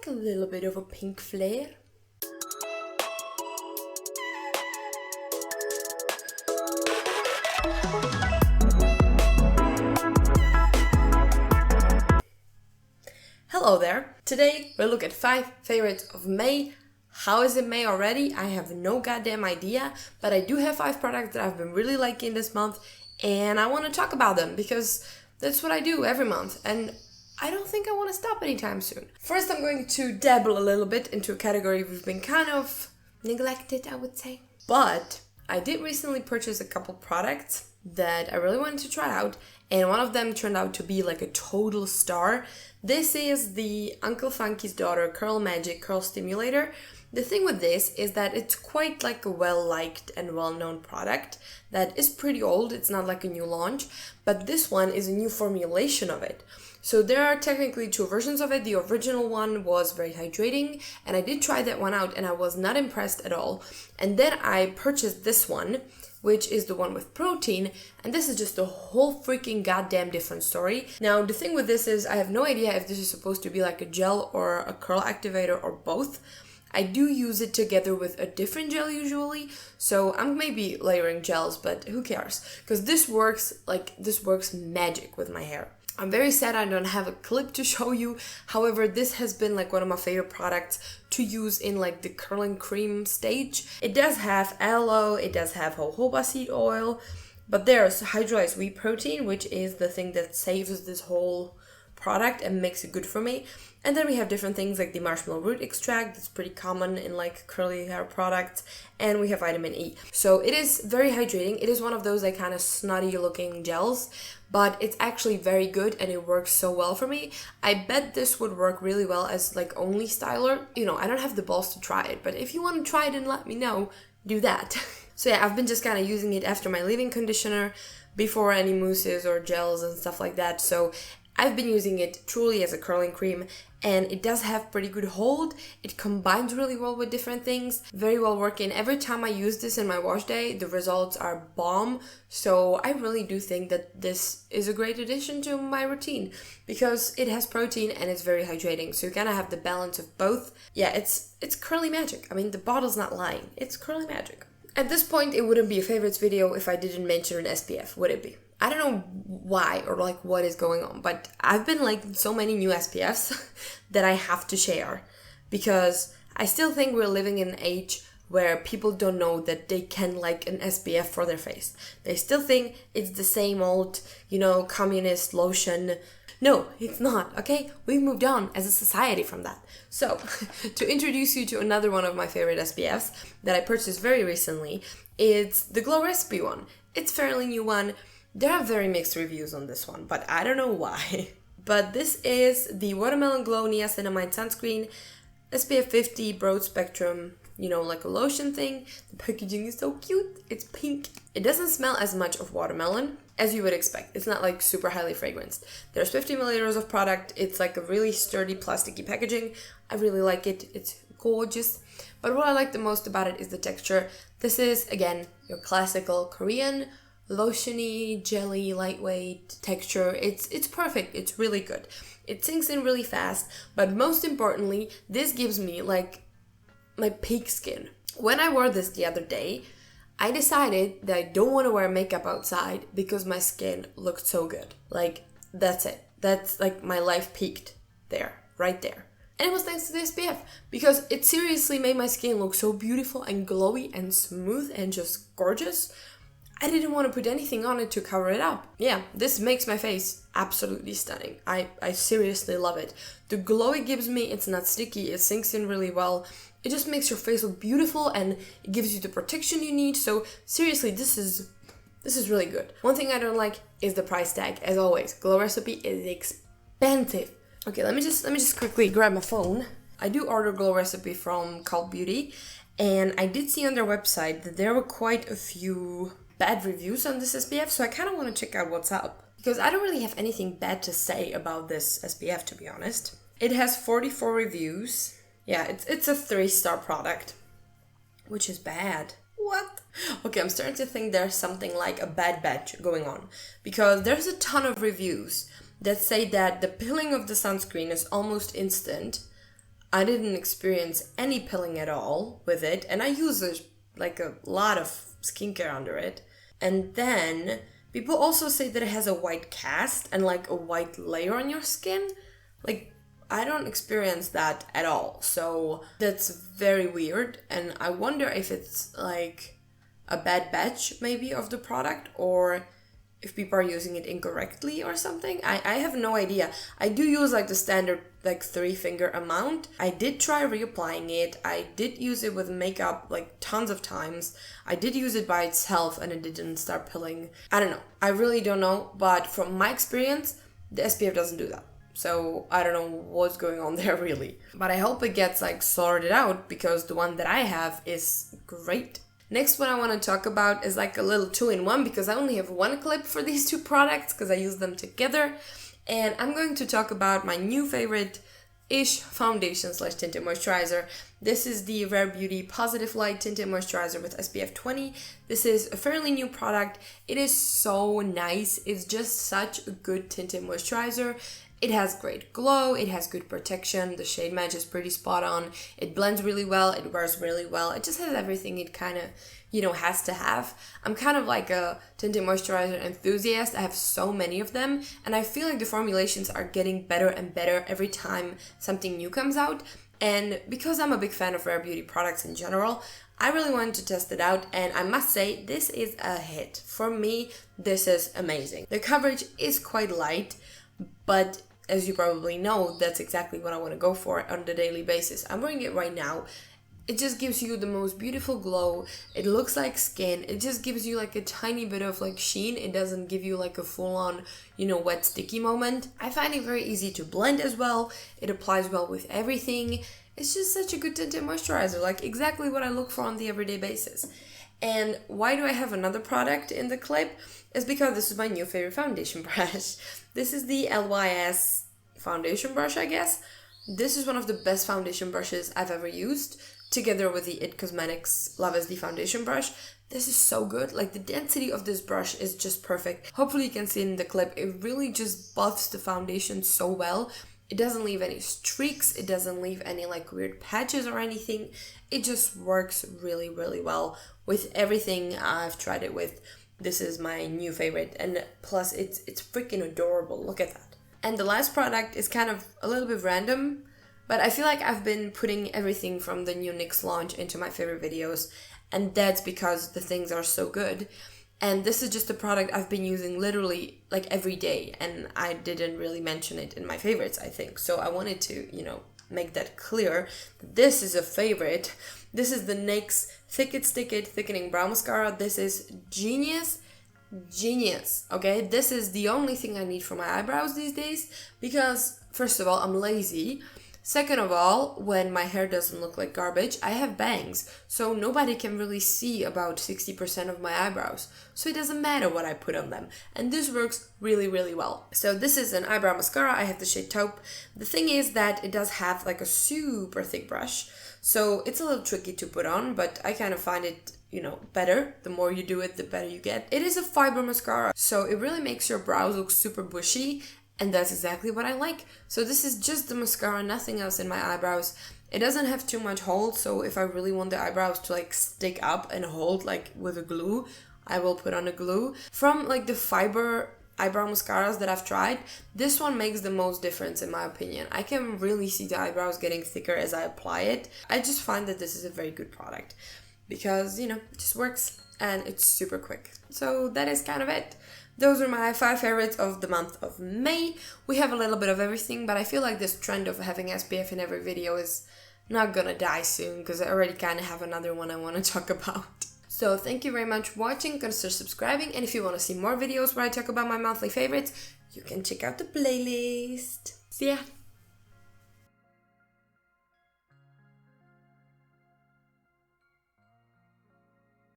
like a little bit of a pink flare. Hello there! Today we'll look at 5 favorites of May. How is it May already? I have no goddamn idea, but I do have 5 products that I've been really liking this month, and I want to talk about them because that's what I do every month, and I don't think I want to stop anytime soon. First, I'm going to dabble a little bit into a category we've been kind of neglected, I would say. But I did recently purchase a couple products that I really wanted to try out, and one of them turned out to be like a total star. This is the Uncle Funky's Daughter Curl Magic Curl Stimulator. The thing with this is that it's quite like a well-liked and well-known product that is pretty old. It's not like a new launch, but this one is a new formulation of it. So there are technically 2 versions of it. The original one was very hydrating, and I did try that one out and I was not impressed at all. And then I purchased this one, which is the one with protein, and this is just a whole freaking goddamn different story. Now, the thing with this is I have no idea if this is supposed to be like a gel or a curl activator or both. I do use it together with a different gel usually, so I'm maybe layering gels, but who cares? Because this works magic with my hair. I'm very sad I don't have a clip to show you. However, this has been like one of my favorite products to use in like the curling cream stage. It does have aloe, it does have jojoba seed oil, but there's hydrolyzed wheat protein, which is the thing that saves this whole product and makes it good for me. And then we have different things like the marshmallow root extract that's pretty common in like curly hair products, and we have vitamin E. So it is very hydrating. It is one of those like kind of snotty looking gels, but it's actually very good and it works so well for me. I bet this would work really well as like only styler. You know, I don't have the balls to try it, but if you want to try it and let me know, do that. So yeah, I've been just kind of using it after my leave-in conditioner, before any mousses or gels and stuff like that. So I've been using it truly as a curling cream, and it does have pretty good hold. It combines really well with different things, very well working. Every time I use this in my wash day, the results are bomb. So I really do think that this is a great addition to my routine because it has protein and it's very hydrating. So you kind of have the balance of both. Yeah, it's curly magic. I mean, the bottle's not lying. It's curly magic. At this point, it wouldn't be a favorites video if I didn't mention an SPF, would it be? I don't know why or like what is going on, but I've been liking so many new SPFs that I have to share because I still think we're living in an age where people don't know that they can like an SPF for their face. They still think it's the same old, communist lotion. No, it's not, okay? We've moved on as a society from that. So, to introduce you to another one of my favorite SPFs that I purchased very recently, it's the Glow Recipe one. It's a fairly new one. There are very mixed reviews on this one, but I don't know why. But this is the Watermelon Glow Niacinamide Sunscreen, SPF 50 Broad Spectrum, like a lotion thing. The packaging is so cute. It's pink. It doesn't smell as much of watermelon as you would expect. It's not like super highly fragranced. There's 50 milliliters of product. It's like a really sturdy plasticky packaging. I really like it. It's gorgeous. But what I like the most about it is the texture. This is, again, your classical Korean lotiony, jelly, lightweight texture. It's perfect. It's really good. It sinks in really fast, but most importantly, this gives me like my peak skin. When I wore this the other day, I decided that I don't want to wear makeup outside because my skin looked so good. Like, that's it. That's like my life peaked there, right there. And it was thanks to the SPF because it seriously made my skin look so beautiful and glowy and smooth and just gorgeous. I didn't want to put anything on it to cover it up. Yeah, this makes my face absolutely stunning. I seriously love it. The glow it gives me, it's not sticky, it sinks in really well. It just makes your face look beautiful and it gives you the protection you need. So seriously, this is really good. One thing I don't like is the price tag. As always, Glow Recipe is expensive. Okay, let me just quickly grab my phone. I do order Glow Recipe from Cult Beauty, and I did see on their website that there were quite a few bad reviews on this SPF, so I kind of want to check out what's up. Because I don't really have anything bad to say about this SPF, to be honest. It has 44 reviews. Yeah, it's a 3-star product, which is bad. What? Okay, I'm starting to think there's something like a bad batch going on. Because there's a ton of reviews that say that the peeling of the sunscreen is almost instant. I didn't experience any pilling at all with it, and I use like a lot of skincare under it. And then people also say that it has a white cast and like a white layer on your skin. Like, I don't experience that at all, so that's very weird, and I wonder if it's like a bad batch maybe of the product, or if people are using it incorrectly or something. I have no idea. I do use like the standard like 3-finger amount. I did try reapplying it. I did use it with makeup like tons of times. I did use it by itself and it didn't start pilling. I don't know. I really don't know, but from my experience, the SPF doesn't do that. So I don't know what's going on there really. But I hope it gets like sorted out, because the one that I have is great. Next one I want to talk about is like a little 2-in-1, because I only have one clip for these two products because I use them together. And I'm going to talk about my new favorite-ish foundation / tinted moisturizer. This is the Rare Beauty Positive Light Tinted Moisturizer with SPF 20. This is a fairly new product. It is so nice. It's just such a good tinted moisturizer. It has great glow, it has good protection, the shade match is pretty spot on, it blends really well, it wears really well, it just has everything it kind of, has to have. I'm kind of like a tinted moisturizer enthusiast. I have so many of them, and I feel like the formulations are getting better and better every time something new comes out. And because I'm a big fan of Rare Beauty products in general, I really wanted to test it out, and I must say this is a hit. For me, this is amazing. The coverage is quite light, but as you probably know, that's exactly what I want to go for on the daily basis. I'm wearing it right now. It just gives you the most beautiful glow. It looks like skin. It just gives you like a tiny bit of like sheen. It doesn't give you like a full-on, wet sticky moment. I find it very easy to blend as well. It applies well with everything. It's just such a good tinted moisturizer, like exactly what I look for on the everyday basis. And why do I have another product in the clip? It's because this is my new favorite foundation brush. This is the LYS Foundation Brush, I guess. This is one of the best foundation brushes I've ever used, together with the IT Cosmetics Love SD Foundation Brush. This is so good. Like, the density of this brush is just perfect. Hopefully you can see it in the clip. It really just buffs the foundation so well. It doesn't leave any streaks. It doesn't leave any like weird patches or anything. It just works really, really well with everything I've tried it with. This is my new favorite, and plus it's freaking adorable. Look at that. And the last product is kind of a little bit random, but I feel like I've been putting everything from the new NYX launch into my favorite videos, and that's because the things are so good. And this is just a product I've been using literally like every day, and I didn't really mention it in my favorites, I think. So I wanted to, make that clear. This is a favorite. This is the NYX Thicket Thickening Brow Mascara. This is genius, okay? This is the only thing I need for my eyebrows these days, because first of all, I'm lazy. Second of all, when my hair doesn't look like garbage, I have bangs, so nobody can really see about 60% of my eyebrows. So it doesn't matter what I put on them. And this works really, really well. So this is an eyebrow mascara. I have the shade Taupe. The thing is that it does have like a super thick brush, so it's a little tricky to put on, but I kind of find it, better. The more you do it, the better you get. It is a fiber mascara, so it really makes your brows look super bushy. And that's exactly what I like. So this is just the mascara, nothing else in my eyebrows. It doesn't have too much hold, so if I really want the eyebrows to like stick up and hold like with a glue, I will put on a glue. From like the fiber eyebrow mascaras that I've tried, this one makes the most difference in my opinion. I can really see the eyebrows getting thicker as I apply it. I just find that this is a very good product because, it just works and it's super quick. So that is kind of it. Those are my 5 favorites of the month of May. We have a little bit of everything, but I feel like this trend of having SPF in every video is not gonna die soon, because I already kind of have another one I want to talk about. So thank you very much for watching, consider subscribing, and if you want to see more videos where I talk about my monthly favorites, you can check out the playlist. See ya!